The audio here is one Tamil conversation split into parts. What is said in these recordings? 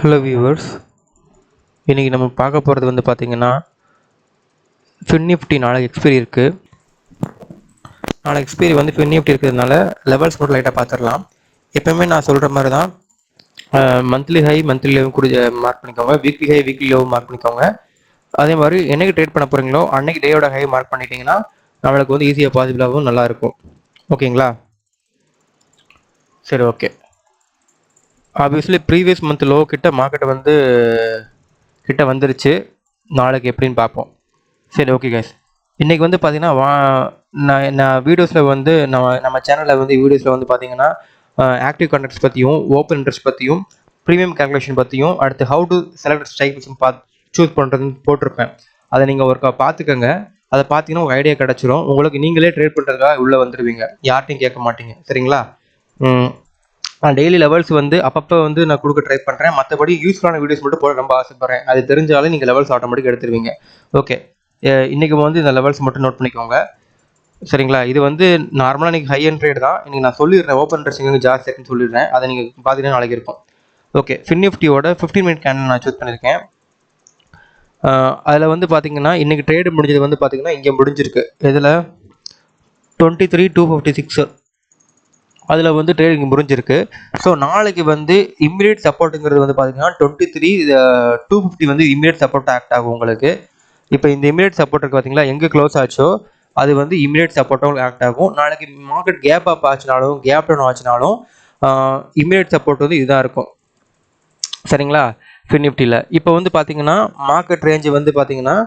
ஹலோ வியூவர்ஸ், இன்றைக்கி நம்ம பார்க்க போகிறது வந்து பார்த்திங்கன்னா FinNifty நாளைக்கு எக்ஸ்பைரி இருக்குது. நாளைக்கு எக்ஸ்பைரி வந்து FinNifty இருக்கிறதுனால லெவல்ஸ் மட்டும் லைட்டாக பார்த்துடலாம். எப்போவுமே நான் சொல்கிற மாதிரி தான், மந்த்லி ஹை மந்த்லி லெவல் கூட மார்க் பண்ணிக்கோங்க, weekly high weekly level mark பண்ணிக்கோங்க. அதே மாதிரி என்னைக்கு ட்ரேட் பண்ண போகிறீங்களோ அன்னைக்கு டேயோட ஹை மார்க் பண்ணிட்டீங்கன்னா நம்மளுக்கு வந்து ஈஸியாக பாசிபிளாகவும் நல்லாயிருக்கும். ஓகேங்களா? சரி, okay. Obviously previous month low கிட்ட மார்க்கெட் வந்து கிட்ட வந்துருச்சு. நாளைக்கு எப்படின்னு பார்ப்போம். சரி, ஓகே கைஸ். இன்றைக்கி வந்து பார்த்தீங்கன்னா நான் வீடியோஸில் வந்து நம்ம சேனலில் வந்து வீடியோஸில் வந்து பார்த்தீங்கன்னா ஆக்டிவ் கான்ட்ராக்ட்ஸ் பற்றியும், ஓப்பன் இன்ட்ரெஸ்ட் பற்றியும், ப்ரீமியம் கால்குலேஷன் பற்றியும், அடுத்து how to select strikes choose பண்ணுறதுன்னு போட்டிருப்பேன். அதை நீங்கள் ஒருக்கா பார்த்துக்கங்க. அதை பார்த்தீங்கன்னா ஒரு ஐடியா கிடச்சிரும். உங்களுக்கு நீங்களே ட்ரேட் பண்ணுறதுக்காக உள்ளே வந்துடுவீங்க, யார்ட்டையும் கேட்க மாட்டீங்க. சரிங்களா? டெய்லி லெவல்ஸ் வந்து அப்பப்போ வந்து நான் கொடுக்க ட்ரை பண்ணுறேன். மற்றபடி யூஸ்ஃபுல்லான வீடியோஸ் மட்டும் போட ரொம்ப ஆசைப்பட்றேன். அது தெரிஞ்சாலே நீங்கள் லெவல்ஸ் ஆட்டோமேட்டிக் எடுத்துருவீங்க. ஓகே, இன்றைக்கி வந்து இந்த லெவல்ஸ் மட்டும் நோட் பண்ணிக்கோங்க. சரிங்களா? இது வந்து நார்மலாக இன்றைக்கி ஹை அண்ட் ட்ரேட் தான். இன்றைக்கி நான் சொல்லிடுறேன், ஓப்பன் இன்ட்ரெஸ்ட் ஜாஸ்தி இருக்குன்னு சொல்லிடுறேன். அதை நீங்கள் பார்த்தீங்கன்னா நாளைக்கு இருக்கும். ஓகே, FinNiftyயோட 15 மினிட் கேண்டில் நான் சூஸ் பண்ணியிருக்கேன். அதில் வந்து பார்த்தீங்கன்னா இன்றைக்கி ட்ரேடு முடிஞ்சது வந்து பார்த்தீங்கன்னா இங்கே முடிஞ்சிருக்கு. இதில் 23,256 அதில் வந்து ட்ரேடிங் முடிஞ்சிருக்கு. ஸோ நாளைக்கு வந்து இம்மிடியட் சப்போர்ட்டுங்கிறது வந்து பார்த்தீங்கன்னா 23,250 வந்து இம்மிடியட் சப்போர்ட் ஆக்ட் ஆகும் உங்களுக்கு. இப்போ இந்த இம்மிடியட் சப்போர்ட் இருக்குது பார்த்தீங்களா, எங்கே க்ளோஸ் ஆச்சோ அது வந்து இம்மிடியட் சப்போர்ட்டாக ஆக்ட் ஆகும். நாளைக்கு மார்க்கெட் கேப் அப் ஆச்சுனாலும் கேப் டவுன் ஆச்சுனாலும் இம்மிடியட் சப்போர்ட் வந்து இதுதான் இருக்கும். சரிங்களா? FinNiftyயில் இப்போ வந்து பார்த்தீங்கன்னா மார்க்கெட் ரேஞ்சு வந்து பார்த்தீங்கன்னா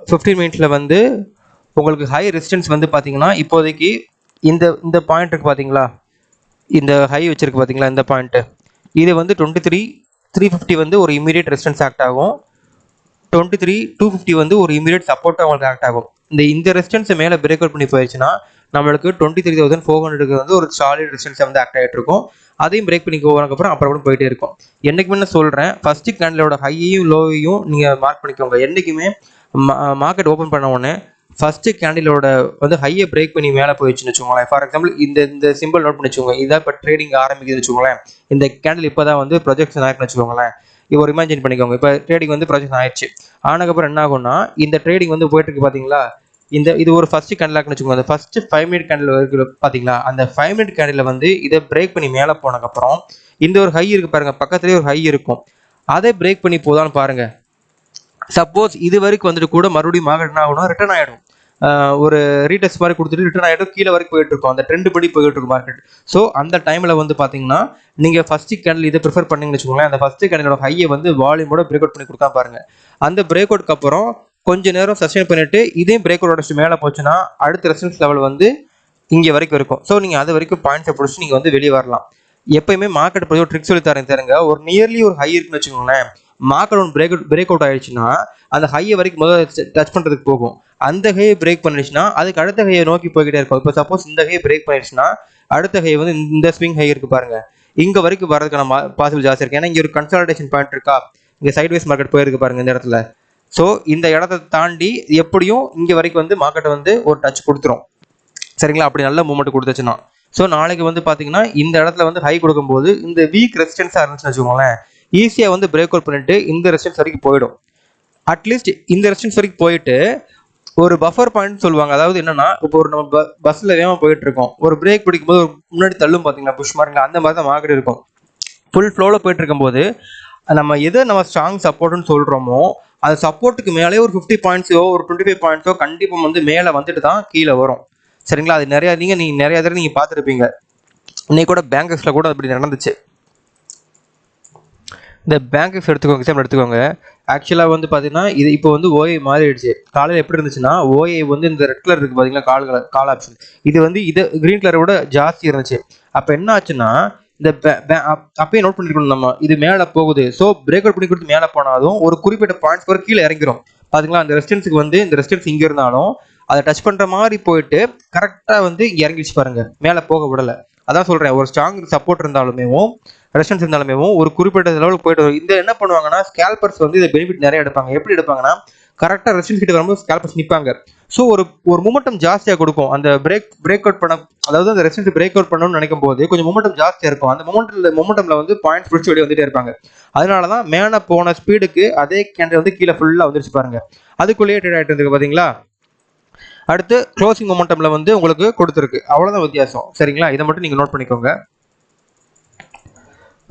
15 மினிட்ஸில் வந்து உங்களுக்கு ஹை ரெசிஸ்டன்ஸ் வந்து பார்த்தீங்கன்னா இப்போதைக்கு இந்த பாயிண்ட் இருக்குது பார்த்தீங்களா, இந்த ஹை வச்சிருக்கு பார்த்தீங்களா, இந்த பாயிண்ட்டு இது வந்து 23,350 வந்து ஒரு இமீடியட் ரெசிஸ்டன்ஸ் ஆக்ட் ஆகும். 23,250 வந்து ஒரு இமீடியட் சப்போர்ட்டாக உங்களுக்கு ஆக்ட் ஆகும். இந்த ரெசிஸ்டன்ஸை மேலே பிரேக் அவுட் பண்ணி போயிடுச்சுன்னா நம்மளுக்கு 23,400 வந்து ஒரு சாலிட் ரெசிஸ்டன்ஸை வந்து ஆக்ட் ஆகிட்டு இருக்கும். அதையும் பிரேக் பண்ணி போனதுக்கப்புறம் அப்புறம் போயிட்டே இருக்கும். என்றைக்குமே நான் சொல்கிறேன், ஃபஸ்ட்டு கேண்டிலோட ஹையையும் லோவையும் நீங்கள் மார்க் பண்ணிக்கோங்க. என்றைக்குமே மார்க்கெட் ஓப்பன் பண்ண உடனே ஃபஸ்ட்டு கேண்டிலோட வந்து ஹையை பிரேக் பண்ணி மேலே போயிடுச்சுன்னு வச்சுக்கோங்களேன். ஃபார் எக்ஸாம்பிள் இந்த சிம்பிள் நோட் பண்ணி வச்சுக்கோங்க. இதான் இப்போ ட்ரேடிங் ஆரம்பிக்குதுன்னு வச்சுக்கோங்களேன். இந்த கேண்டில் இப்போ தான் வந்து ப்ரொஜெக்ஷன் ஆயிருக்குன்னு வச்சுக்கோங்களேன். இப்போ ஒரு இமேஜின் பண்ணிக்கோங்க, இப்போ ட்ரேடிங் வந்து ப்ரொஜெக்ஷன் ஆயிடுச்சு. ஆனதுக்கப்புறம் என்ன ஆகும்னா இந்த ட்ரேடிங் வந்து போயிட்டு இருக்கு பார்த்தீங்களா, இது ஒரு ஃபஸ்ட்டு கேண்டிலாக்னு வச்சுக்கோங்க. அந்த ஃபஸ்ட்டு 5 மினிட் கேண்டில் இருக்குது பார்த்தீங்களா, அந்த 5 மினிட் கேண்டில் வந்து இதை பிரேக் பண்ணி மேலே போனதுக்கப்புறம் இந்த ஒரு ஹை இருக்குது பாருங்கள், பக்கத்துலேயே ஒரு ஹை இருக்கும். அதை பிரேக் பண்ணி போதான்னு பாருங்கள். சப்போஸ் இது வரைக்கும் வந்துட்டு கூட மறுபடியும் மார்க்கெட் என்ன ஆகணும், ரிட்டர்ன் ஆகிடும். ஒரு ரீடெஸ்ட் மாதிரி கொடுத்துட்டு ரிட்டர்ன் ஆகிடும், கீழே வரைக்கும் போயிட்டு இருக்கும். அந்த ட்ரெண்ட் படி போயிட்டு இருக்கும் மார்க்கெட். ஸோ அந்த டைமில் வந்து பார்த்தீங்கன்னா நீங்கள் ஃபஸ்ட்டு கேண்டில் இதை ப்ரிஃபர் பண்ணிங்கன்னு வச்சுக்கோங்களேன். அந்த ஃபஸ்ட்டு கேண்டிலோட ஹையை வந்து வால்யூமோட பிரேக் அவுட் பண்ணி கொடுத்தா பாருங்கள். அந்த பிரேக் அவுட்க்கு அப்புறம் கொஞ்சம் நேரம் சஸ்டெயின் பண்ணிட்டு இதையும் பிரேக் அவுட் அடிச்சு மேலே போச்சுன்னா அடுத்த ரெசிஸ்டன்ஸ் லெவல் வந்து இங்கே வரைக்கும் இருக்கும். ஸோ நீங்கள் அது வரைக்கும் பாயிண்ட்ஸை பிடிச்சி நீங்கள் வந்து வெளியே வரலாம். எப்பயுமே மார்க்கெட் பற்றி ஒரு ட்ரிக் சொல்லி தருங்க. ஒரு நியர்லி ஒரு ஹை இருக்குன்னு வச்சுக்கோங்களேன், மார்க்கெட் ஒன்று பிரேக் அவுட் ஆயிடுச்சுன்னா அந்த ஹையை வரைக்கும் முதல்ல டச் பண்ணுறதுக்கு போகும். அந்த ஹையை பிரேக் பண்ணிடுச்சுன்னா அதுக்கு அடுத்த ஹையை நோக்கி போய்கிட்டே இருக்கும். இப்போ சப்போஸ் இந்த ஹையை பிரேக் பண்ணிடுச்சுன்னா அடுத்த ஹை வந்து இந்த ஸ்விங் ஹை இருக்கு பாருங்க, இங்கே வரைக்கும் வரதுக்கான பாசிபிள் ஜாஸ்தி இருக்கு. ஏன்னா இங்கே ஒரு கன்சாலிடேஷன் பாயிண்ட் இருக்கா, இங்கே சைட்வேஸ் மார்க்கெட் போயிருக்கு பாருங்க இந்த இடத்துல. ஸோ இந்த இடத்த தாண்டி எப்படியும் இங்கே வரைக்கும் வந்து மார்க்கெட்டை வந்து ஒரு டச் கொடுத்துரும். சரிங்களா? அப்படி நல்ல மூவ்மெண்ட் கொடுத்துச்சுன்னா ஸோ நாளைக்கு வந்து பார்த்தீங்கன்னா இந்த இடத்துல வந்து ஹை கொடுக்கும்போது இந்த வீக் ரெசிஸ்டன்ஸாக இருந்துச்சுன்னு வச்சுக்கோங்களேன், ஈஸியாக வந்து பிரேக் அவுட் பண்ணிட்டு இந்த ரெசிஸ்டன்ஸ் வரைக்கும் போயிடும். அட்லீஸ்ட் இந்த ரெசிஸ்டன்ஸ் வரைக்கும் போயிட்டு ஒரு பஃபர் பாயிண்ட் சொல்லுவாங்க. அதாவது என்னன்னா, இப்போ ஒரு நம்ம பஸ்ஸில் வேகமாக போயிட்டு இருக்கோம், ஒரு பிரேக் பிடிக்கும்போது ஒரு முன்னாடி தள்ளும் பார்த்தீங்களா புஷ் மார்க்கில், அந்த மாதிரி தான் மார்க்கெட் இருக்கும். ஃபுல் ஃப்ளோவில் போயிட்டு இருக்கும்போது நம்ம எதை நம்ம ஸ்ட்ராங் சப்போர்ட்னு சொல்கிறோமோ அந்த சப்போர்ட்டுக்கு மேலே ஒரு 50 பாயிண்ட்ஸோ ஒரு 25 பாயிண்ட்ஸோ கண்டிப்பாக வந்து மேலே வந்துட்டு தான் கீழே வரும். சரிங்களா? அது நீங்கள் நிறைய தடவை நீங்கள் பார்த்துருப்பீங்க. இன்னைக்கு கூட பேங்கர்ஸில் கூட அப்படி நடந்துச்சு. இந்த பேங்கர்ஸ் எடுத்துக்கோங்க, எக்ஸாம்பிள் எடுத்துக்கோங்க. ஆக்சுவலாக வந்து பார்த்தீங்கன்னா இது இப்போ வந்து ஓஏ மாறிடுச்சு. காலையில் எப்படி இருந்துச்சுன்னா ஓஏ வந்து இந்த ரெட் கலர் இருக்குது பார்த்தீங்களா, கால் ஆப்ஷன், இது வந்து க்ரீன் கலரை விட ஜாஸ்தி இருந்துச்சு. அப்போ என்ன ஆச்சுன்னா இந்த அப்பயே நோட் பண்ணிருக்கணும் நம்ம, இது மேலே போகுது. ஸோ பிரேக் அவுட் பண்ணி கொடுத்து மேலே போனாலும் ஒரு குறிப்பிட்ட பாயிண்ட்ஸ் வரை கீழே இறங்கிரும் பார்த்தீங்களா. அந்த ரெசிஸ்டன்ஸுக்கு வந்து இந்த ரெசிஸ்டன்ஸ் இங்கே இருந்தாலும் அதை டச் பண்ணுற மாதிரி போயிட்டு கரெக்டாக வந்து இங்கே இறங்கிடுச்சு பாருங்க, மேலே போக விடலை. அதான் சொல்கிறேன், ஒரு ஸ்ட்ராங் சப்போர்ட் இருந்தாலுமே ரெசிஸ்டன்ஸ் இருந்தாலுமே ஒரு குறிப்பிட்ட லெவலுக்கு போயிட்டு வரும். இந்த என்ன பண்ணுவாங்கன்னா ஸ்கேல்பர்ஸ் வந்து இதை பெனிஃபிட் நிறைய எடுப்பாங்க. எப்படி எடுப்பாங்கன்னா, கரெக்டாக ரெசிஸ்டன்ஸ் கிட்ட வரும்போது ஸ்கேல்பர்ஸ் நிற்பாங்க. ஸோ ஒரு மூமெண்டம் ஜாஸ்தியாக கொடுக்கும். அந்த பிரேக் அவுட் பண்ண, அதாவது அந்த ரெசிஸ்டன்ஸ் பிரேக் அவுட் பண்ணணும்னு நினைக்கும் போது கொஞ்சம் மூமெண்டம் ஜாஸ்தியாக இருக்கும். அந்த மூமெண்டம்ல வந்து பாயிண்ட்ஸ் பிடிச்சி வெளியே வந்துட்டே இருப்பாங்க. அதனால தான் மேலே போன ஸ்பீடுக்கு அதே கேண்டில் வந்து கீழே ஃபுல்லாக வந்துருச்சு பாருங்க. அதுக்குள்ளேயே ட்ரேட் ஆகிட்டு இருக்கு பார்த்தீங்களா. அடுத்து க்ளோசிங் மொமெண்டம்ல வந்து உங்களுக்கு கொடுத்துருக்கு. அவ்வளோதான் வித்தியாசம். சரிங்களா, இதை மட்டும் நீங்கள் நோட் பண்ணிக்கோங்க.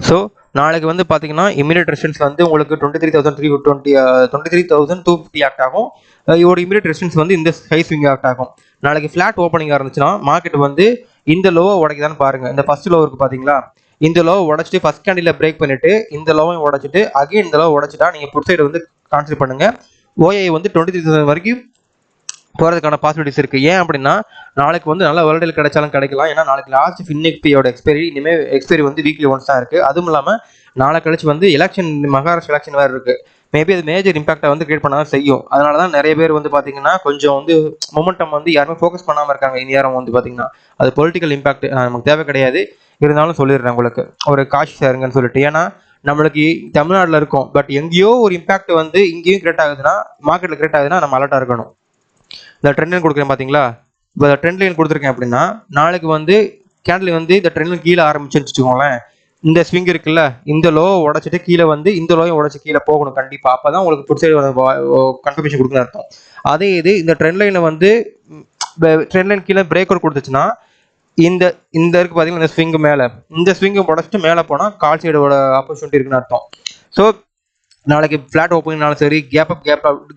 ஸோ நாளைக்கு வந்து பார்த்தீங்கன்னா இமீடியட் ரெசிஸ்டன்ஸ் வந்து உங்களுக்கு 23,250 ஆக்ட் ஆகும். இதோட இமீடியட் ரெசிஸ்டன்ஸ் வந்து இந்த ஹை ஸ்விங் ஆக்ட் ஆகும். நாளைக்கு ஃபிளாட் ஓப்பனிங்காக இருந்துச்சுன்னா மார்க்கெட் வந்து இந்த லோவை உடைக்குதான்னு பாருங்க. இந்த ஃபர்ஸ்ட் லோ இருக்கு பார்த்தீங்களா, இந்த லோவை உடச்சிட்டு ஃபர்ஸ்ட் கேண்டில் பிரேக் பண்ணிட்டு இந்த லோவையும் உடச்சிட்டு அகைன் இந்த லோவை உடச்சிட்டா நீங்கள் புட் சைடு வந்து கான்சென்ட்ரேட் பண்ணுங்க. ஓஐ வந்து 23,000 வரைக்கும் போகிறதுக்கான பாசிபிலிட்டிஸ் இருக்குது. ஏன் அப்படின்னா நாளைக்கு வந்து நல்ல வேர்ல்டில் கிடைச்சாலும் கிடைக்கலாம். ஏன்னா நாளைக்கு லாஸ்ட் ஃபின்எக்ஸ்பியோட எக்ஸ்பைரி, இனிமேல் எக்ஸ்பைரி வந்து வீக்லி ஒன்ஸ் தான் இருக்குது. அதுவும் இல்லாமல் நாளை கழிச்சு வந்து எலெக்ஷன், மகாராஷ்டிரா எலெக்ஷன் வேறு இருக்குது. மேபி அது மேஜர் இம்பாக்டை வந்து கிரியேட் பண்ண தான் செய்யும். அதனால தான் நிறைய பேர் வந்து பார்த்தீங்கன்னா கொஞ்சம் வந்து மொமெண்டம் வந்து யாருமே ஃபோக்கஸ் பண்ணாமல் இருக்காங்க. இந்தியாரம் வந்து பார்த்தீங்கன்னா அது பொலிட்டிக்கல் இம்பாக்ட் நமக்கு தேவை கிடையாது. இருந்தாலும் சொல்லிடுறேன் உங்களுக்கு ஒரு காஷியஸாக இருங்கன்னு சொல்லிட்டு. ஏன்னா நம்மளுக்கு தமிழ்நாட்டில் இருக்கும், பட் எங்கேயோ ஒரு இம்பாக்ட் வந்து இங்கேயும் கிரியேட் ஆகுதுன்னா, மார்க்கெட்டில் கிரியேட் ஆகுதுன்னா நம்ம அலர்ட்டாக இருக்கணும். இந்த ட்ரெண்ட் லைன் கொடுக்குறேன் பார்த்தீங்களா, இப்போ ட்ரெண்ட் லைன் கொடுத்துருக்கேன் அப்படின்னா நாளைக்கு வந்து கேண்டில் வந்து இந்த ட்ரெண்ட் லைன் கீழே ஆரம்பிச்சுன்னு வச்சுக்கோங்களேன். இந்த ஸ்விங் இருக்குல்ல, இந்த லோ உடச்சிட்டு கீழே வந்து இந்த லோயும் உடச்சி கீழே போகணும் கண்டிப்பாக. அப்போ தான் உங்களுக்கு புட் சைடு கன்ஃபர்மேஷன் கொடுக்கணும் அர்த்தம். அதே இது இந்த ட்ரெண்ட் லைனில் வந்து ட்ரெண்ட் லைன் கீழே பிரேக் அவுட் கொடுத்துச்சுன்னா இந்த இருக்கு பார்த்தீங்கன்னா இந்த ஸ்விங்கு மேலே, இந்த ஸ்விங்கை உடச்சிட்டு மேலே போனால் கால் சைடோட ஆப்பர்ச்சுனிட்டி இருக்குன்னு அர்த்தம். ஸோ நாளைக்கு ஃப்ளாட் ஓப்பனிங்னாலும் சரி,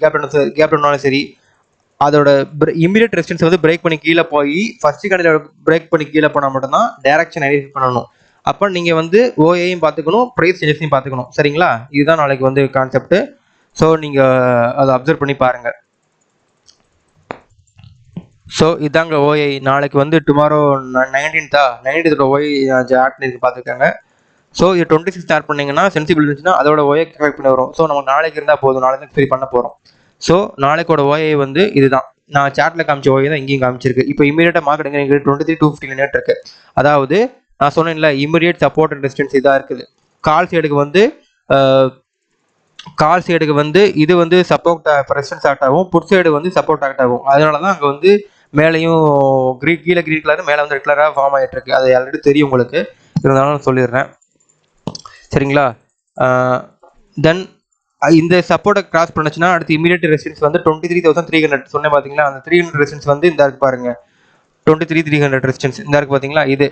கேப்னாலும் சரி, அதோட இமீடியட் ரெசிஸ்டன்ஸ் வந்து பிரேக் பண்ணி கீழே போய் ஃபர்ஸ்ட் கேண்டில் பிரேக் பண்ணி கீழே போனால் மட்டும்தான் டைரக்ஷன் ஐடென்டிஃபை பண்ணணும். அப்போ நீங்கள் வந்து ஓஏயும் பார்த்துக்கணும், ப்ரைஸ் சேஞ்சஸையும் பார்த்துக்கணும். சரிங்களா, இதுதான் நாளைக்கு வந்து கான்செப்ட். ஸோ நீங்கள் அதை அப்சர்வ் பண்ணி பாருங்கள். ஸோ இதாங்க ஓஐ. நாளைக்கு வந்து டுமாரோ 19th ஓஐ ஆட் பண்ணி பார்த்துருக்காங்க. ஸோ இது 26 ஸ்டார்ட் பண்ணிங்கன்னா சென்சிபிள் இருந்துச்சுன்னா அதோட ஓஐ கரெக்ட் பண்ணி வரும். ஸோ நமக்கு நாளைக்கு இருந்தால் போதும், நாளைக்கு ஃப்ரீ பண்ண போகிறோம். ஸோ நாளைக்கோட ஓஐ வந்து இதுதான். நான் சாட்டில் காமிச்ச ஓஐ தான் இங்கேயும் காமிச்சிருக்கு. இப்போ இமீடியட்டாக மார்க்கெட் எங்கே 23,250 நேட் இருக்குது. அதாவது நான் சொன்னேன்ல இமீடியட் சப்போர்ட் அண்ட் ரெசிஸ்டன்ஸ் இதாக இருக்குது. கால் சைடுக்கு வந்து இது வந்து சப்போர்ட் ரெசிஸ்டன்ஸ் ஆக்ட் ஆகும், புட் சைடு வந்து சப்போர்ட் ஆக்ட் ஆகும். அதனால தான் அங்கே வந்து மேலேயும் கீழே கிரீன் கலர், மேலே வந்து ரெட் கலராக ஃபார்ம் ஆகிட்டு இருக்கு. அது ஆல்ரெடி தெரியும் உங்களுக்கு, இருந்தாலும் சொல்லிடுறேன். சரிங்களா, தென் இந்த சப்போர்ட்டை கிராஸ் பண்ணுச்சுன்னா அடுத்து இமீடியட் ரெசிஸ்டன்ஸ் வந்து 23,300 சொன்னேன் பார்த்தீங்களா. அந்த 300 ரெசிஸ்டன்ஸ் வந்து இந்த இருக்கு பாருங்க, 23,300 ரெசிஸ்டன்ஸ் இந்த இருக்கு பார்த்தீங்களா. இது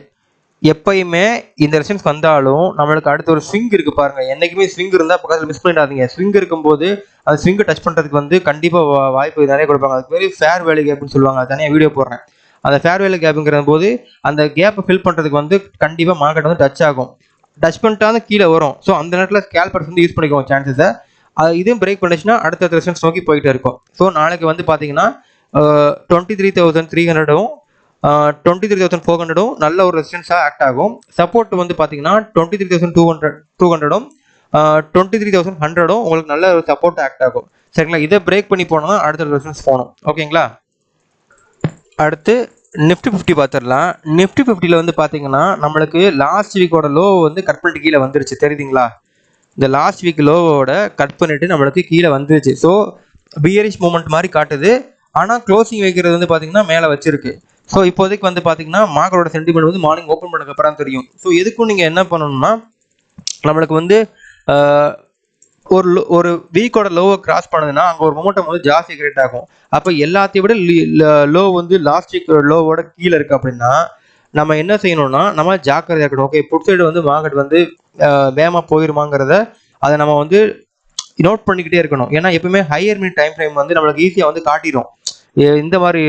எப்பயுமே இந்த ரெசிஸ்டன்ஸ் வந்தாலும் நம்மளுக்கு அடுத்த ஒரு ஸ்விங் இருக்கு பாருங்க. என்னைக்குமே ஸ்விங் இருந்தால் பக்கத்தில் மிஸ் பண்ணிடாதீங்க. ஸ்விங் இருக்கும்போது அந்த ஸ்விங்கை டச் பண்ணுறதுக்கு வந்து கண்டிப்பாக வாய்ப்பு நிறைய கொடுப்பாங்க. அதுக்கு பேர் ஃபேர் வேல்யூ கேப்னு சொல்லுவாங்க. அது தனியாக வீடியோ போடுறேன். அந்த ஃபேர் வேல்யூ கேப்புங்கிற போது அந்த கேப்பை ஃபில் பண்ணுறதுக்கு வந்து கண்டிப்பாக மார்க்கெட் வந்து டச் ஆகும். டச் பண்ணிட்டாலும் கீழே வரும். ஸோ அந்த நேரத்தில் ஸ்கேல்பர்ஸ் வந்து யூஸ் பண்ணிக்குவோம் சான்சஸை. இதையும் பிரேக் பண்ணிச்சுன்னா அடுத்த ரெசிஸ்டன்ஸ் நோக்கி போயிட்டே இருக்கும். ஸோ நாளைக்கு வந்து பார்த்தீங்கன்னா 23,300ம் 23,400ம் நல்ல ஒரு ரெசிஸ்டன்ஸாக ஆக்ட் ஆகும். சப்போர்ட் வந்து பார்த்தீங்கன்னா 23,200ம் 23,100ம் உங்களுக்கு நல்ல ஒரு சப்போர்ட் ஆக்ட் ஆகும். சரிங்களா, இதை பிரேக் பண்ணி போனோம்னா அடுத்த ரெசிஸ்டன்ஸ் போகணும். ஓகேங்களா, அடுத்து நிஃப்டி 50 பார்த்துடலாம். நிஃப்டி 50ல் வந்து பார்த்தீங்கன்னா நம்மளுக்கு லாஸ்ட் வீக்கோட லோ வந்து கட் பண்ணிட்டு கீழே வந்துருச்சு, தெரியுதுங்களா. இந்த லாஸ்ட் வீக் லோவோட கட் பண்ணிட்டு நம்மளுக்கு கீழே வந்துருச்சு. ஸோ பியரிஷ் மூமெண்ட் மாதிரி காட்டுது. ஆனால் க்ளோசிங் வைக்கிறது வந்து பார்த்தீங்கன்னா மேலே வச்சிருக்கு. ஸோ இப்போதைக்கு வந்து பார்த்தீங்கன்னா மார்க்கெட்டோட சென்டிமெண்ட் வந்து மார்னிங் ஓப்பன் பண்ணதுக்கப்புறம் தெரியும். ஸோ எதுக்கும் நீங்கள் என்ன பண்ணணும்னா நம்மளுக்கு வந்து ஒரு வீக்கோட லோவை கிராஸ் பண்ணுதுன்னா அங்கே ஒரு மொமெண்டம் வந்து ஜாஸ்தி கிரியேட் ஆகும். அப்போ எல்லாத்தையும் விட லோ வந்து லாஸ்ட் வீக் லோவோட கீழே இருக்குது அப்படின்னா நம்ம என்ன செய்யணும்னா நம்ம ஜாக்கிரதையாக இருக்கணும். ஓகே, புட் சைடு வந்து மார்க்கெட் வந்து வேகமாக போயிருமாங்கிறத அதை நம்ம வந்து நோட் பண்ணிக்கிட்டே இருக்கணும். ஏன்னா எப்பவுமே ஹையர் மினிட் டைம் ஃப்ரேம் வந்து நம்மளுக்கு ஈஸியாக வந்து காட்டிடும். இந்த மாதிரி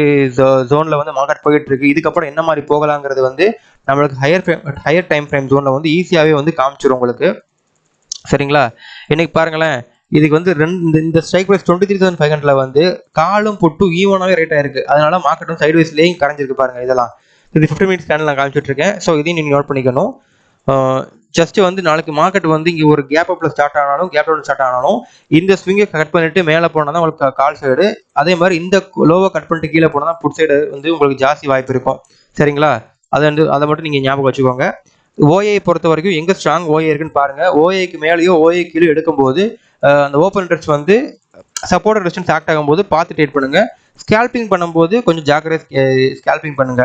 ஜோனில் வந்து மார்க்கெட் போயிட்டு இருக்கு, இதுக்கப்புறம் என்ன மாதிரி போகலாங்கிறது வந்து நம்மளுக்கு ஹையர் டைம் ஃப்ரேம் ஜோனில் வந்து ஈஸியாகவே வந்து காமிச்சிடும் உங்களுக்கு. சரிங்களா, இன்னைக்கு பாருங்களேன், இதுக்கு வந்து இந்த ஸ்ட்ரைக் ப்ரைஸ் 23,500 வந்து காலும் புட்டு ஈவனாகவே ரேட் ஆயிருக்கு. அதனால மார்க்கெட் வந்து சைட் வைஸ்லேயும் கரைஞ்சிருக்கு பாருங்க. இதெல்லாம் இது 15 மினிட்ஸ் ஸ்கேனில் நான் காமிச்சிட்டு இருக்கேன். ஸோ இதையும் நீங்கள் நோட் பண்ணிக்கணும். ஜஸ்ட் வந்து நாளைக்கு மார்க்கெட் வந்து இங்கே ஒரு கேப் அப்ல ஸ்டார்ட் ஆனாலும் கேப் டவுன் ஸ்டார்ட் ஆனாலும் இந்த ஸ்விங்கை கட் பண்ணிட்டு மேலே போனால் தான் உங்களுக்கு கால் சைடு. அதே மாதிரி இந்த லோவை கட் பண்ணிட்டு கீழே போனால் தான் புட் சைடு வந்து உங்களுக்கு ஜாஸ்தி வாய்ப்பு இருக்கும். சரிங்களா, அதை மட்டும் நீங்கள் ஞாபகம் வச்சுக்கோங்க. ஓஏ பொறுத்த வரைக்கும் எங்கே ஸ்ட்ராங் ஓஏ இருக்குன்னு பாருங்க. ஓஏக்கு மேலேயோ ஓஏ கீழே எடுக்கும்போது அந்த ஓப்பன் இன்ட்ரெஸ்ட் வந்து சப்போர்ட் ரெசிஸ்டன்ஸ் ஆக்ட் ஆகும்போது பார்த்து ட்ரேட் பண்ணுங்க. ஸ்கேல்பிங் பண்ணும்போது கொஞ்சம் ஜாக்கிரதை ஸ்கேல்பிங் பண்ணுங்க.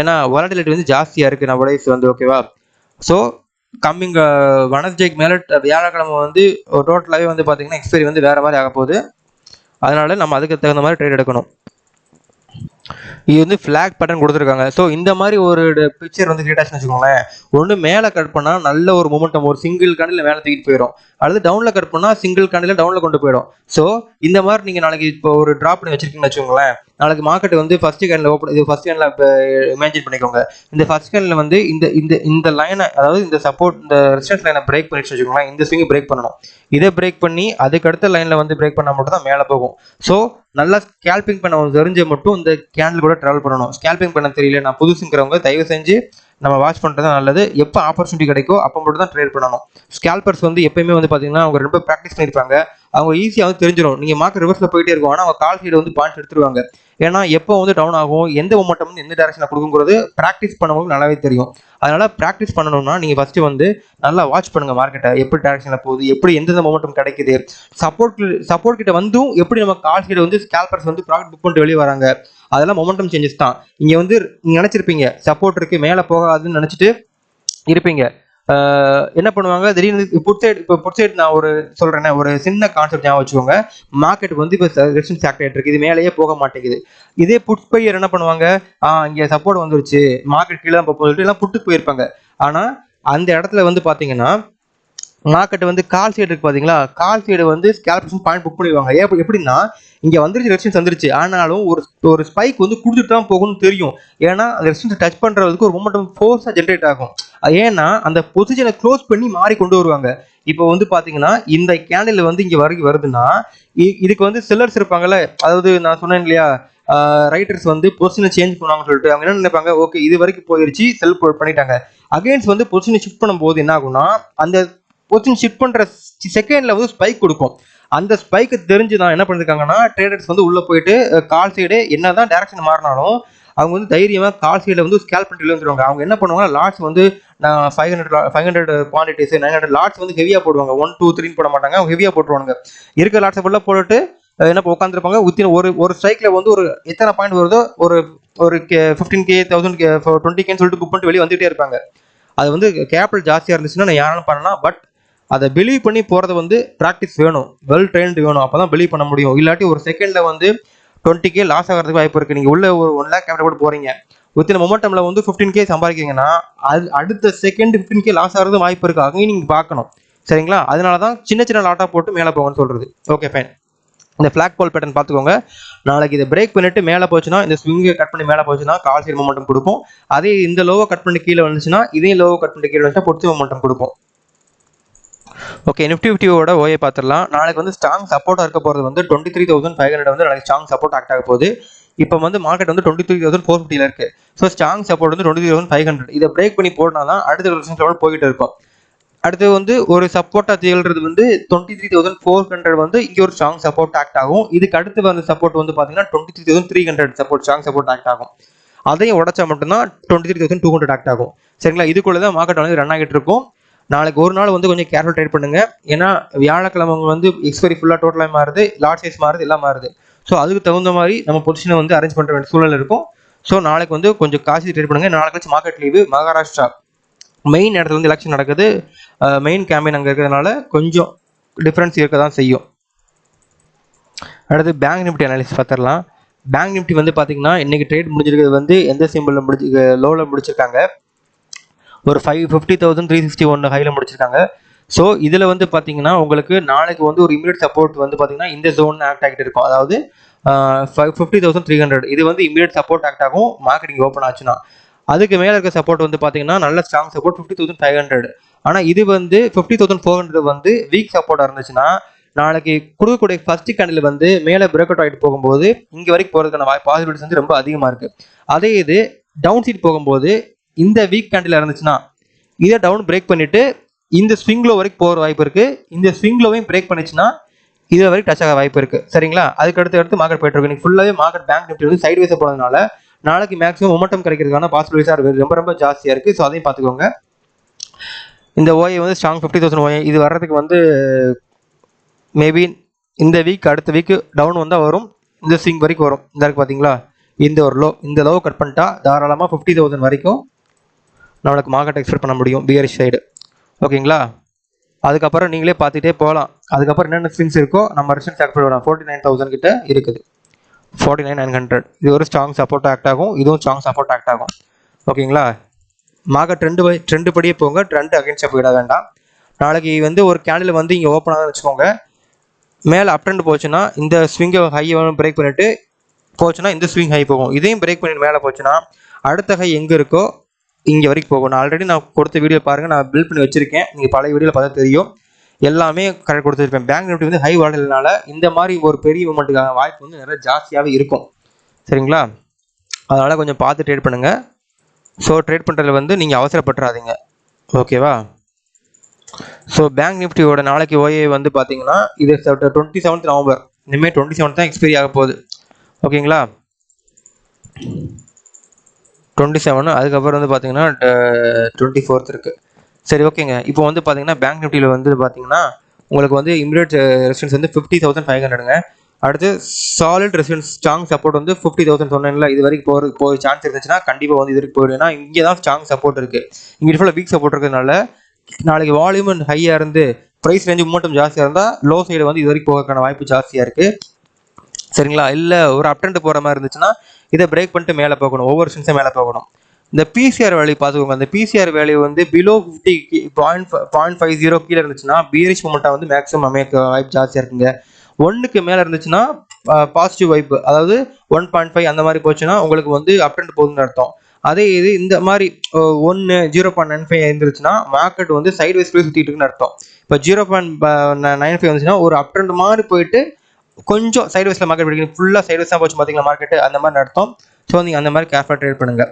ஏன்னா வாலட்டிலிட்டி வந்து ஜாஸ்தியாக இருக்குது நவடேஸ் வந்து. ஓகேவா? ஸோ கம்மிங் வெனஸ்டேக்கு மேலே வியாழக்கிழமை வந்து டோட்டலாகவே வந்து பார்த்தீங்கன்னா எக்ஸ்பைரி வந்து வேறு மாதிரி ஆக போகுது. அதனால நம்ம அதுக்கு தகுந்த மாதிரி ட்ரேட் எடுக்கணும். இது வந்து ஃபிளாக் பேட்டர்ன் கொடுத்துருக்காங்க. ஸோ இந்த மாதிரி ஒரு பிக்சர் வந்து கிரியேட் ஆச்சுன்னு வச்சுக்கோங்களேன். ஒன்று மேலே கட் பண்ணால் நல்ல ஒரு மொமெண்டம், ஒரு சிங்கிள் கேண்டில் மேலே தூக்கிட்டு போயிடும். அடுத்து டவுனில் கட் பண்ணால் சிங்கிள் கேண்டில் டவுனில் கொண்டு போயிடும். ஸோ இந்த மாதிரி நீங்கள் நாளைக்கு இப்போ ஒரு ட்ராப் பண்ணி வச்சிருக்கீங்கன்னு வச்சுக்கோங்களேன். நாளைக்கு மார்க்கெட் வந்து ஃபர்ஸ்ட் கேண்டில் ஓப்பன், இது ஃபர்ஸ்ட் கேண்டில் இப்போ இமேஜின் பண்ணிக்கோங்க. இந்த ஃபர்ஸ்ட் கேண்டில் வந்து இந்த இந்த இந்த லைனை, அதாவது இந்த சப்போர்ட் இந்த ரெசிஸ்டன்ஸ் லைனை பிரேக் பண்ணிட்டு வச்சுக்கோங்களேன். இந்த ஸ்விங்கை பிரேக் பண்ணணும். இதை பிரேக் பண்ணி அதுக்கு அடுத்த லைனில் வந்து பிரேக் பண்ணால் மட்டும் தான் மேலே போகும். ஸோ நல்லா ஸ்கேல்பிங் பண்ண தெரிஞ்ச மட்டும் இந்த கேண்டில் கூட ட்ராவல் பண்ணணும். ஸ்கேல்பிங் பண்ண தெரியல, நான் புதுசுங்கிறவங்க தயவு செஞ்சு நம்ம வாட்ச் பண்ணுறது தான் நல்லது. எப்போ ஆப்பர்ச்சுனிட்டி கிடைக்கோ அப்போ மட்டும் தான் ட்ரேட் பண்ணணும். ஸ்கேல்பர்ஸ் வந்து எப்பயுமே வந்து பார்த்தீங்கன்னா அவங்க ரொம்ப ப்ராக்டிஸ் பண்ணியிருப்பாங்க. அவங்க ஈஸியாக வந்து தெரிஞ்சிடும். நீங்கள் மார்க்கெட் ரிவர்ஸில் போயிட்டே இருக்கும், ஆனால் அவங்க கால் சைடு வந்து பாயிண்ட்ஸ் எடுத்துருவாங்க. ஏன்னா எப்போ வந்து டவுன் ஆகும், எந்த மொமெண்டம் வந்து எந்த டேரக்ஷனில் கொடுக்குங்கிறது ப்ராக்டிஸ் பண்ணவங்களுக்கு நல்லாவே தெரியும். அதனால் ப்ராக்டிஸ் பண்ணணும்னா நீங்கள் ஃபஸ்ட்டு வந்து நல்லா வாட்ச் பண்ணுங்கள் மார்க்கெட்டை, எப்படி டேரக்ஷனில் போகுது, எப்படி எந்தெந்த மொமெண்டம் கிடைக்குது, சப்போர்ட் கிட்ட வந்தும் எப்படி நம்ம கால் சைடு வந்து ஸ்கேல்பர்ஸ் வந்து ப்ராஃபிட் புக் பண்ணிட்டு வெளியே வராங்க. அதெல்லாம் மொமெண்டம் சேஞ்சஸ் தான். இங்கே வந்து நீங்கள் நினச்சிருப்பீங்க சப்போர்ட் இருக்கு மேலே போகாதுன்னு நினச்சிட்டு இருப்பீங்க. என்ன பண்ணுவாங்க, திடீர்னு புட் சைடு நான் ஒரு சொல்றேன்னா ஒரு சின்ன கான்செப்ட் ஞாபகம் வச்சுக்கோங்க. மார்க்கெட் வந்து இப்போ ரெசிஸ்டன்ஸ் ஆக்ட் ஆகிட்டு இருக்கு, இது மேலேயே போக மாட்டேங்குது. இதே புட் பையர் என்ன பண்ணுவாங்க, இங்கே சப்போர்ட் வந்துருச்சு மார்க்கெட் கீழே தான் சொல்லிட்டு எல்லாம் புட்டுக்கு போயிருப்பாங்க. ஆனால் அந்த இடத்துல வந்து பார்த்தீங்கன்னா மார்க்கெட் வந்து கால் சைடு இருக்கு பார்த்தீங்களா, கால் சைடு வந்து ஸ்கேல்பர்ஸ் பாயிண்ட் புக் பண்ணிடுவாங்க. எப்படின்னா இங்கே வந்துருச்சு, ரெசிஸ்டன்ஸ் வந்துருச்சு, ஆனாலும் ஒரு ஸ்பைக் வந்து கொடுத்துட்டு தான் போகணும்னு தெரியும். ஏன்னா அந்த ரெசிஸ்டன்ஸ் டச் பண்ணுறதுக்கு ஒரு மொமெண்டம் ஃபோர்ஸாக ஜென்ரேட் ஆகும். ஏன்னா அந்த பொசிஷனை க்ளோஸ் பண்ணி மாறி கொண்டு வருவாங்க. இப்போ வந்து பார்த்தீங்கன்னா இந்த கேண்டில் வந்து இங்கே வரைக்கும் வருதுன்னா இதுக்கு வந்து செல்லர்ஸ் இருப்பாங்கல்ல, அதாவது நான் சொன்னேன் இல்லையா, ரைட்டர்ஸ் வந்து பொசிஷனை சேஞ்ச் பண்ணுவாங்கன்னு சொல்லிட்டு அவங்க என்ன நினைப்பாங்க, ஓகே இது வரைக்கும் போயிருச்சு செல் பண்ணிட்டாங்க. அகைன்ஸ்ட் வந்து பொசிஷனை ஷிஃப்ட் பண்ணும்போது என்ன ஆகும்னா அந்த பொசிஷன் ஷிஃப்ட் பண்ணுற செகண்டில் வந்து ஸ்பைக் கொடுக்கும். அந்த ஸ்பைக்கு தெரிஞ்சு தான் என்ன பண்ணிருக்காங்கன்னா ட்ரேடர்ஸ் வந்து உள்ளே போயிட்டு கால் சைடு என்ன தான் டேரக்ஷன் மாறினாலும் அவங்க வந்து தைரியமாக கால் சைடில் வந்து ஸ்கேல் பண்ணிட்டு வந்துருவாங்க. அவங்க என்ன பண்ணுவாங்க, லாட்ஸ் வந்து நான் 500 குவான்டிட்டிஸ் 900 லாட்ஸ் வந்து ஹெவியாக போடுவாங்க. 1 2 3 போட மாட்டாங்க, அவங்க ஹெவியாக போட்டுருவாங்க. இருக்கிற லாட்ஸை ஃபுல்லாக போட்டுட்டு என்ன உட்காந்துருப்பாங்க. ஒரு ஸ்ட்ரைக்கில் வந்து ஒரு எத்தனை பாயிண்ட் வருதோ ஒரு 15K 1000K 20K சொல்லிட்டு புக் பண்ணிட்டு வெளியே வந்துகிட்டே இருப்பாங்க. அது வந்து கேபிட்டல் ஜாஸ்தியாக இருந்துச்சுன்னா நான் யாரும் பண்ணலாம். பட் அதை பிலீவ் பண்ணி போகிறது வந்து ப்ராக்டிஸ் வேணும், வெல் ட்ரெயின்டு வேணும். அப்போ தான் பிலீவ் பண்ண முடியும். இல்லாட்டி ஒரு செகண்டில் வந்து 20K லாஸ் ஆகிறதுக்கு வாய்ப்பு இருக்குது. நீங்கள் உள்ள ஒரு 1 lakh கேபிட்டல் போட்டு போகிறீங்க, வித்தின் மொமெண்டமில் வந்து 15K சம்பாதிக்கிறீங்கன்னா அது அடுத்த செகண்ட் 15K லாஸ் ஆகிறது வாய்ப்பு இருக்குது. அங்கேயும் நீங்கள் பார்க்கணும். சரிங்களா? அதனால தான் சின்ன சின்ன லாட்டாக போட்டு மேலே போங்கன்னு சொல்கிறது. Okay fine. இந்த ஃபிளாக் பால் பேட்டர்ன் பார்த்துக்கோங்க. நாளைக்கு இதை பிரேக் பண்ணிட்டு மேலே போச்சுன்னா, இந்த ஸ்விங்கை கட் பண்ணி மேலே போச்சுன்னா கால் சைடு மொமெண்டம் கொடுக்கும். அதே இந்த லோவை கட் பண்ணி கீழே வந்துச்சுன்னா, இதே லோவை கட் பண்ணி கீழே வந்துச்சுன்னா பொறுத்து மொமெண்டம் கொடுக்கும். ஓகே, நிஃப்டி 50 ஓஏ பார்த்துடலாம். நாளைக்கு வந்து ஸ்ட்ராங் சப்போர்ட்டாக இருக்க போகிறது வந்து 23,500 வந்து நாளைக்கு ஸ்ட்ராங் சப்போர்ட் ஆக்ட் ஆக போகுது. இப்போ வந்து மார்க்கெட் வந்து 23,450 இருக்கு. ஸோ ஸ்ட்ராங் சப்போர்ட் வந்து 23,500. இதை பிரேக் பண்ணி போடனா தான் அடுத்த ரெசிஸ்டன்ஸ் லெவல் போய்கிட்டு இருக்கும். அடுத்து வந்து ஒரு சப்போர்ட்டாக திகழ்றது வந்து 23,400 வந்து இங்கே ஒரு ஸ்ட்ராங் சப்போர்ட் ஆக்ட் ஆகும். இதுக்கு அடுத்து வந்து சப்போர்ட் வந்து பார்த்தீங்கன்னா 23,300 சப்போர்ட் ஸ்ட்ராங் சப்போர்ட் ஆக்ட் ஆகும். அதையும் உடச்சா மட்டும்தான் 23,200 ஆக்ட் ஆகும். சரிங்களா? இதுக்குள்ளே தான் மார்க்கெட் வந்து ரன் ஆகிட்டு இருக்கும். நாளைக்கு ஒரு நாள் வந்து கொஞ்சம் கேர்ஃபுல் ட்ரேட் பண்ணுங்க. ஏன்னா வியாழக்கிழமை வந்து எக்ஸ்பைரி ஃபுல்லாக டோட்டலாக மாறுது, லாட் சைஸ் மாறுது, எல்லாம் மாறுது. ஸோ அதுக்கு தகுந்த மாதிரி நம்ம பொசிஷனை வந்து அரேஞ்ச் பண்ணுற வேண்டிய சூழல் இருக்கும். ஸோ நாளைக்கு வந்து கொஞ்சம் காசு ட்ரேட் பண்ணுங்க. நாளைக்கு வச்சு மார்க்கெட் லீவு. மகாராஷ்டிரா மெயின் இடத்துல வந்து எலெக்ஷன் நடக்குது, மெயின் கேம்பெயின் அங்கே இருக்கிறதுனால கொஞ்சம் டிஃப்ரென்ஸ் இருக்க தான் செய்யும். அடுத்து பேங்க் நிஃப்டி அனாலிசிஸ் பார்த்துடலாம். பேங்க் நிஃப்டி வந்து பார்த்தீங்கன்னா இன்னைக்கு ட்ரேட் முடிஞ்சிருக்கிறது வந்து எந்த சிம்பிளில் லோவில் முடிச்சிருக்காங்க, ஒரு 50,361 ஹையில் முடிச்சிருக்காங்க. ஸோ இதில் வந்து பார்த்தீங்கன்னா உங்களுக்கு நாளைக்கு வந்து ஒரு இமீடியட் சப்போர்ட் வந்து பார்த்தீங்கன்னா இந்த ஜோன் ஆக்ட் ஆகிட்டு இருக்கும். அதாவது 50,300 இது வந்து இமீடியட் சப்போர்ட் ஆக்ட் ஆகும் மார்க்கெட்டிங் ஓப்பன் ஆச்சுன்னா. அதுக்கு மேலே இருக்க சப்போர்ட் வந்து பார்த்தீங்கன்னா நல்ல ஸ்ட்ராங் சப்போர்ட் 50,500. ஆனால் இது வந்து 50,400 வந்து வீக் சப்போர்ட்டாக இருந்துச்சுன்னா நாளைக்கு கொடுக்கக்கூடிய ஃபர்ஸ்ட் கேண்டில் வந்து மேலே பிரேக் அவுட் ஆகிட்டு போகும்போது இங்கே வரைக்கும் போகிறதுக்கான பாசிபிலிட்டிஸ் வந்து ரொம்ப அதிகமாக இருக்குது. அதே இது டவுன் சைட் போகும்போது இந்த வீக் கேண்டில் இருந்துச்சுன்னா இதை டவுன் பிரேக் பண்ணிட்டு இந்த ஸ்விங் லோ வரைக்கும் போகிற வாய்ப்பு இருக்குது. இந்த ஸ்விங் லோவையும் பிரேக் பண்ணிச்சுன்னா இது வரைக்கும் டச் ஆக வாய்ப்பு இருக்குது. சரிங்களா? அதுக்கு அடுத்து மார்க்கெட் போயிட்டு இருக்கு. நீங்கள் ஃபுல்லாகவே மார்க்கெட் பேங்க் நிஃப்டி வந்து சைட் வைஸாக போனதுனால நாளைக்கு மேக்ஸிமம் மொமெண்டம் கிடைக்கிறதுக்கான பாசிபிலிட்டிஸாக ரொம்ப ரொம்ப ஜாஸ்தியாக இருக்குது. ஸோ அதையும் பார்த்துக்கோங்க. இந்த ஓஏ வந்து ஸ்ட்ராங் 50,000 ஓஏ இது வர்றதுக்கு வந்து மேபி இந்த வீக் அடுத்த வீக் டவுன் வந்தால் வரும், இந்த ஸ்விங் வரைக்கும் வரும். இந்த இருக்குது பார்த்தீங்களா, இந்த ஒரு லோ, இந்த லோ கட் பண்ணிட்டா தாராளமாக 50,000 வரைக்கும் நம்மளுக்கு மார்க்கெட் எக்ஸ்பெக்ட் பண்ண முடியும் பியரிஷ் சைடு. ஓகேங்களா, அதுக்கப்புறம் நீங்களே பார்த்துட்டே போகலாம். அதுக்கப்புறம் என்னென்ன ஸ்விங்ஸ் இருக்கோ நம்ம ரெசிஸ்டன்ஸ் ஆக்டிவேட் பண்ணலாம். 49,000 கிட்ட இருக்குது, 49,900 இது ஒரு ஸ்ட்ராங் சப்போர்ட் ஆக்ட் ஆகும், இதுவும் ஸ்ட்ராங் சப்போர்ட் ஆக்ட் ஆகும். ஓகேங்களா, மார்க்கெட் ட்ரெண்டு படியே போங்க, ட்ரெண்ட் அகைன்ஸ்டாக போயிட வேண்டாம். நாளைக்கு வந்து ஒரு கேண்டில் வந்து இங்கே ஓப்பன் ஆகுதுன்னு வச்சுக்கோங்க, மேலே அப் ட்ரெண்ட் போச்சுன்னா இந்த ஸ்விங்கை ஹையை பிரேக் பண்ணிவிட்டு போச்சுன்னா இந்த ஸ்விங் ஹை போகும். இதையும் பிரேக் பண்ணிட்டு மேலே போச்சுன்னா அடுத்த ஹை எங்கே இருக்கோ இங்கே வரைக்கும் போகும். நான் ஆல்ரெடி நான் கொடுத்த வீடியோ பாருங்கள், நான் பில்ட் பண்ணி வச்சுருக்கேன், நீங்கள் பழைய வீடியோவில் பார்த்தா தெரியும், எல்லாமே கரெக்ட் கொடுத்துருப்பேன். பேங்க் நிஃப்டி வந்து ஹை வாடல்னால இந்த மாதிரி ஒரு பெரிய மூமெண்ட்டுக்கான வாய்ப்பு வந்து நிறைய ஜாஸ்தியாகவே இருக்கும். சரிங்களா, அதனால் கொஞ்சம் பார்த்து ட்ரேட் பண்ணுங்கள். ஸோ ட்ரேட் பண்ணுறதுல வந்து நீங்கள் அவசரப்பட்டுறாதீங்க. ஓகேவா, ஸோ பேங்க் நிஃப்டியோட நாளைக்கு ஓஏ வந்து பார்த்தீங்கன்னா இது 27 நவம்பர், இனிமேல் 27 தான் எக்ஸ்பைரி ஆக போகுது. ஓகேங்களா, 27, அதுக்கப்புறம் வந்து பார்த்தீங்கன்னா 24 இருக்குது. சரி, ஓகேங்க. இப்போ வந்து பார்த்தீங்கன்னா பேங்க் நிஃப்டியில் வந்து பார்த்தீங்கன்னா உங்களுக்கு வந்து இமிடியேட் ரெசிஸ்டன்ஸ் வந்து 50,500ங்க. அடுத்து சாலிட் ரெசிஸ்டன்ஸ் ஸ்ட்ராங் சப்போர்ட் வந்து 50,000 சொன்னேன்ல, இது வரைக்கும் போகிற சான்ஸ் இருந்துச்சுன்னா கண்டிப்பாக வந்து இது வரைக்கும் போயிடும். ஏன்னா இங்கே தான் ஸ்ட்ராங் சப்போர்ட் இருக்குது, இங்கே ஃபுல்லாக வீக் சப்போர்ட் இருக்கிறதுனால நாளைக்கு வால்யூம் ஹையாக இருந்து ப்ரைஸ் ரேஞ்சு மூமெண்டம் ஜாஸ்தியாக இருந்தால் லோ சைடு வந்து இது வரைக்கும் போகிறதுக்கான வாய்ப்பு ஜாஸ்தியாக இருக்குது. சரிங்களா, இல்லை ஒரு அப் ட்ரெண்ட் போகிற மாதிரி இருந்துச்சுன்னா இதை பிரேக் பண்ணிட்டு மேலே போகணும், ஒவ்வொரு சென்ஸும் மேலே போகணும். இந்த பிசிஆர் வேல்யூ பார்த்துக்கோங்க, அந்த பிசிஆர் வேல்யூ வந்து பிலோ 50.50 கீழே இருந்துச்சுன்னா பியரிஷ் மூமெண்ட்டாக வந்து மேக்ஸிமம் அமைக்க வாய்ப்பு ஜாஸ்தியாக இருக்குங்க. 1க்கு மேலே இருந்துச்சுன்னா பாசிட்டிவ் வைப்பு, அதாவது 1.5 அந்த மாதிரி போச்சுன்னா உங்களுக்கு வந்து அப் ட்ரெண்ட் போகுதுன்னு அர்த்தம். அதே இது இந்த மாதிரி 0.95 இருந்துச்சுன்னா மார்க்கெட் வந்து சைட் வைஸ் போய் சுற்றிட்டு இருக்குன்னு அர்த்தம். இப்போ 0.95 வந்துச்சுன்னா ஒரு அப் ட்ரெண்ட் மாதிரி போயிட்டு கொஞ்சம் சைட் வைஸில் மார்க்கெட் பிடிக்கணும், ஃபுல்லாக சைட் வைஸ் தான் போச்சு பார்த்தீங்களா மார்க்கெட்டு, அந்த மாதிரி அர்த்தம். ஸோ நீங்கள் அந்த மாதிரி கேர்ஃபுல்லாக ட்ரேட் பண்ணுங்கள்.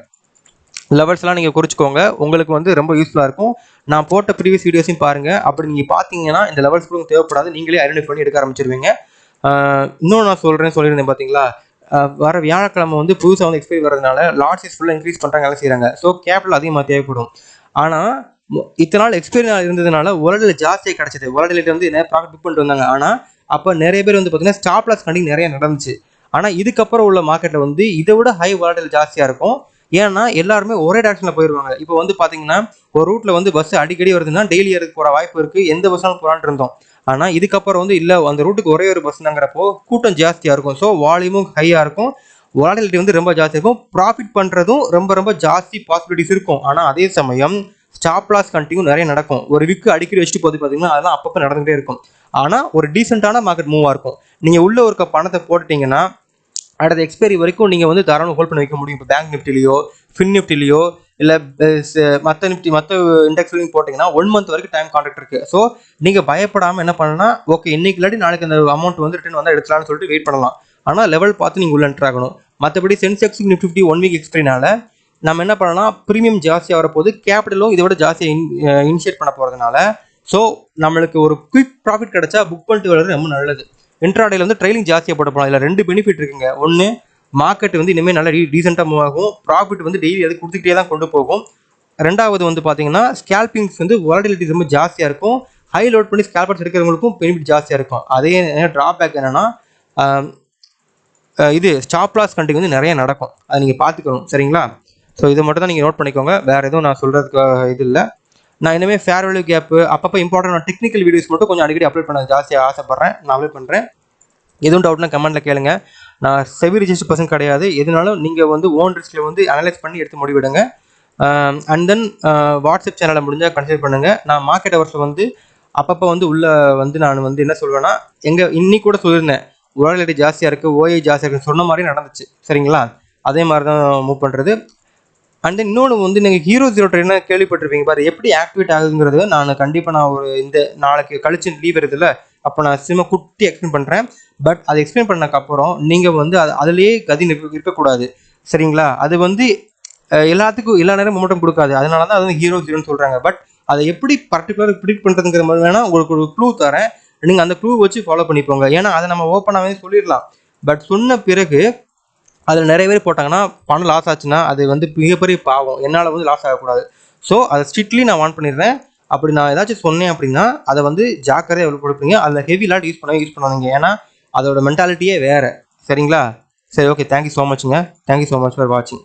லெவல்ஸ்லாம் நீங்கள் குறிச்சிக்கோங்க, உங்களுக்கு வந்து ரொம்ப யூஸ்ஃபுல்லாக இருக்கும். நான் போட்ட ப்ரீவியஸ் வீடியோஸையும் பாருங்கள், அப்படி நீங்கள் பார்த்தீங்கன்னா இந்த லெவல்ஸ் கூட தேவைப்படாது, நீங்களே ஐடென்டிஃபை பண்ணி எடுக்க ஆரம்பிச்சிருவீங்க. இன்னும் நான் சொல்லியிருந்தேன் பார்த்தீங்களா, வர வியாழக்கிழமை வந்து புதுசாக வந்து எக்ஸ்பைரி வரதுனால லாட் சைஸ் ஃபுல்லாக இன்க்ரீஸ் பண்ணுறாங்க, வேலை செய்கிறாங்க. ஸோ கேபிட்டல் அதிகமாக தேவைப்படும். ஆனால் இத்தனை நாள் எக்ஸ்பைரி இருந்ததுனால வாலட்டிலிட்டி ஜாஸ்தியாக கிடச்சிது, வாலட்டிலிட்டி வந்து நிறைய ப்ராஃபிட் புக் பண்ணிட்டு வந்தாங்க. ஆனால் அப்போ நிறைய பேர் வந்து பார்த்தீங்கன்னா ஸ்டாப் லாஸ் கண்டிங் நிறைய நடந்துச்சு. ஆனால் இதுக்கப்புறம் உள்ள மார்க்கெட்டில் வந்து இதை விட ஹை வாலட்டிலிட்டி ஜாஸ்தியாக இருக்கும். ஏன்னா எல்லாருமே ஒரே டேரக்ஷனில் போயிடுவாங்க. இப்போ வந்து பார்த்தீங்கன்னா ஒரு ரூட்டில் வந்து பஸ் அடிக்கடி வருதுன்னா டெய்லி ஏறதுக்கு போகிற வாய்ப்பு இருக்குது, எந்த பஸ்ஸாலும் போகலான்னு இருந்தோம். ஆனால் இதுக்கப்புறம் வந்து இல்லை, அந்த ரூட்டுக்கு ஒரே ஒரு பஸ் தாங்கிறப்போ கூட்டம் ஜாஸ்தியாக இருக்கும். ஸோ வால்யூமும் ஹையாக இருக்கும், வாலட்டிலிட்டி வந்து ரொம்ப ஜாஸ்தியாக இருக்கும், ப்ராஃபிட் பண்ணுறதும் ரொம்ப ரொம்ப ஜாஸ்தி பாசிபிலிட்டிஸ் இருக்கும். ஆனால் அதே சமயம் ஸ்டாப் லாஸ் கண்டினியூ நிறைய நடக்கும். ஒரு விக்கு அடிக்கடி வச்சுட்டு போது பார்த்தீங்கன்னா அதெல்லாம் அப்பப்போ நடந்துகிட்டே இருக்கும். ஆனால் ஒரு டீசெண்டான மார்க்கெட் மூவாக இருக்கும். நீங்கள் உள்ள ஒரு பணத்தை போட்டுட்டீங்கன்னா அடுத்த எக்ஸ்பைரி வரைக்கும் நீங்கள் வந்து தாராளமாக ஹோல்ட் பண்ணி வைக்க முடியும். இப்போ பேங்க் நிஃப்டிலையோ ஃபின் நிஃப்டிலையோ இல்லை மற்ற இண்டெக்ஸ்லையும் போட்டிங்கன்னா 1 மந்த் வரைக்கும் டைம் கான்ட்ராக்ட் இருக்குது. ஸோ நீங்கள் பயப்படாமல் என்ன பண்ணணும்னா, ஓகே இன்னைக்கு இல்லாட்டி நாளைக்கு அந்த அமௌண்ட் வந்து ரிட்டர்ன் வந்தால் எடுக்கலாம்னு சொல்லிட்டு வெயிட் பண்ணலாம். ஆனால் லெவல் பார்த்து நீங்கள் உள்ள என்டர் ஆகணும். மற்றபடி சென்செக்ஸ் நிஃப்டி 1 வீக் எக்ஸ்பைரினால நம்ம என்ன பண்ணலாம், ப்ரீமியம் ஜாஸ்தியாக வரப்போது, கேபிட்டலும் இதை விட ஜாஸ்தியாக இனிஷியேட் பண்ண போகிறதுனால ஸோ நம்மளுக்கு ஒரு குயிக் ப்ராஃபிட் கிடைச்சா புக் பண்ணிட்டு வர்றது ரொம்ப நல்லது. இன்ட்ராடேல வந்து ட்ரைலிங் ஜாஸ்தியாக போட போகலாம். இதில் 2 பெனிஃபிட் இருக்குங்க. ஒன்று, மார்க்கெட் வந்து இனிமேல் நல்லா டீசெண்டாக மூவ் ஆகும், ப்ராஃபிட் வந்து டெய்லி அது கொடுத்துக்கிட்டே தான் கொண்டு போகும். ரெண்டாவது வந்து பார்த்தீங்கன்னா ஸ்கேல்பிங்ஸ் வந்து வாலட்டிலிட்டி ரொம்ப ஜாஸ்தியாக இருக்கும், ஹை லோட் பண்ணி ஸ்கேல்பர்ஸ் எடுக்கிறவங்களுக்கும் பெனிஃபிட் ஜாஸ்தியாக இருக்கும். அதே ட்ராபேக் என்னென்னா இது ஸ்டாப் லாஸ் கண்டிங் வந்து நிறைய நடக்கும், அதை நீங்கள் பார்த்துக்கணும். சரிங்களா, ஸோ இதை மட்டும் தான் நீங்கள் நோட் பண்ணிக்கோங்க, வேறு எதுவும் நான் சொல்கிறதுக்கு இது இல்லை. நான் இனிமேல் ஃபேர் வேல்யூ கேப்பு அப்பப்போ இம்பார்ட்டன்ட் டெக்னிக்கல் வீடியோஸ் மட்டும் கொஞ்சம் அடிக்கடி அப்லோட் பண்ண ஜாஸ்தியாக ஆசைப்பட்றேன், நான் அப்லோட் பண்ணுறேன். எதுவும் டவுட்னா கமெண்ட்டில் கேளுங்க. நான் செபி ரிஜிஸ்டர் பர்சன் கிடையாது, எதுனாலும் நீங்கள் வந்து ஓன் ரிஸ்கில் வந்து அனலைஸ் பண்ணி எடுத்து முடிவிடுங்க. அண்ட் தென் வாட்ஸ்அப் சேனலை முடிஞ்சால் கன்சிடர் பண்ணுங்கள். நான் மார்க்கெட் ஹவர்ஸில் வந்து அப்பப்போ வந்து உள்ளே வந்து நான் வந்து என்ன சொல்வேன்னா, இன்னைக்கு கூட சொல்லியிருந்தேன் வாலட்டிலிட்டி ஜாஸ்தியாக இருக்குது, ஓஏ ஜாஸ்தியாக இருக்குன்னு சொன்ன மாதிரி நடந்துச்சு. சரிங்களா, அதே மாதிரி தான் மூவ் பண்ணுறது. அண்ட் தென் இன்னொன்று வந்து நீங்கள் ஹீரோ ஜீரோ ட்ரேட்னா கேள்விப்பட்டிருப்பீங்க பாரு, எப்படி ஆக்டிவேட் ஆகுதுங்கிறது நான் கண்டிப்பாக நான் ஒரு இந்த நாளைக்கு கழிச்சு லீவ் வருதுல்ல, அப்போ நான் சினிமா குட்டி எக்ஸ்பிளைன் பண்ணுறேன். பட் அதை எக்ஸ்பிளைன் பண்ணக்கப்புறம் நீங்கள் வந்து அதுலேயே கதி இருக்கக்கூடாது. சரிங்களா, அது வந்து எல்லாத்துக்கும் எல்லா நேரம் மொமெண்டம் கொடுக்காது, அதனால தான் அது வந்து ஹீரோ ஜீரோன்னு சொல்கிறாங்க. பட் அதை எப்படி பர்டிகுலர் ப்ரிடிக்ட் பண்ணுறதுங்கிற மாதிரி வேணால் உங்களுக்கு ஒரு க்ளூ தரேன், நீங்கள் அந்த க்ளூ வச்சு ஃபாலோ பண்ணிப்போங்க. ஏன்னா அதை நம்ம ஓப்பனாகவே சொல்லிடலாம், பட் சொன்ன பிறகு அதில் நிறைய பேர் போட்டாங்கன்னா பணம் லாஸ் ஆச்சுன்னா அது வந்து மிகப்பெரிய பாவம், என்னால் வந்து லாஸ் ஆகக்கூடாது. ஸோ அதை ஸ்ட்ரிக்ட்லி நான் வான் பண்ணிடுறேன். அப்படி நான் ஏதாச்சும் சொன்னேன் அப்படின்னா அதை வந்து ஜாக்கிரதையாக எவ்வளோ கொடுப்பீங்க. அதில் ஹெவி லாட் யூஸ் பண்ணாதீங்க. ஏன்னா அதோட மென்டாலிட்டியே வேறு. சரிங்களா? சரி, ஓகே. தேங்க்யூ ஸோ மச்ங்க. தேங்க்யூ ஸோ மச் ஃபார் வாட்சிங்.